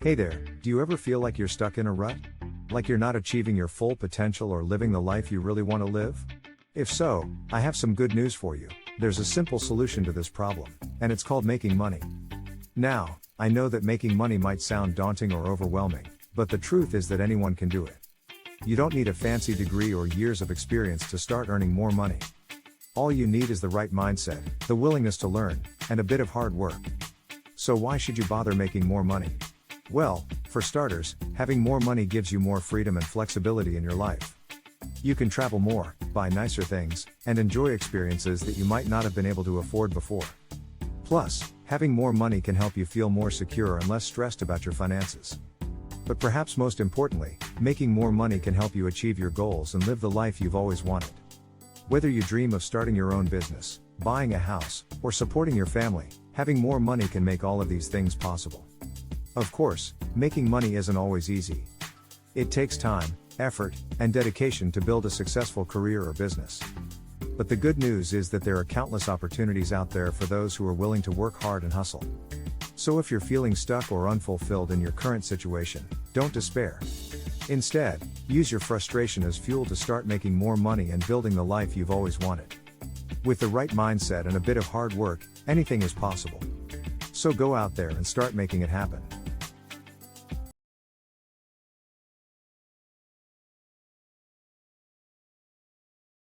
Hey there, do you ever feel like you're stuck in a rut? Like you're not achieving your full potential or living the life you really want to live? If so, I have some good news for you. There's a simple solution to this problem, and it's called making money. Now, I know that making money might sound daunting or overwhelming, but the truth is that anyone can do it. You don't need a fancy degree or years of experience to start earning more money. All you need is the right mindset, the willingness to learn, and a bit of hard work. So why should you bother making more money? Well, for starters, having more money gives you more freedom and flexibility in your life. You can travel more, buy nicer things, and enjoy experiences that you might not have been able to afford before. Plus, having more money can help you feel more secure and less stressed about your finances. But perhaps most importantly, making more money can help you achieve your goals and live the life you've always wanted. Whether you dream of starting your own business, buying a house, or supporting your family, having more money can make all of these things possible. Of course, making money isn't always easy. It takes time, effort, and dedication to build a successful career or business. But the good news is that there are countless opportunities out there for those who are willing to work hard and hustle. So if you're feeling stuck or unfulfilled in your current situation, don't despair. Instead, use your frustration as fuel to start making more money and building the life you've always wanted. With the right mindset and a bit of hard work, anything is possible. So go out there and start making it happen.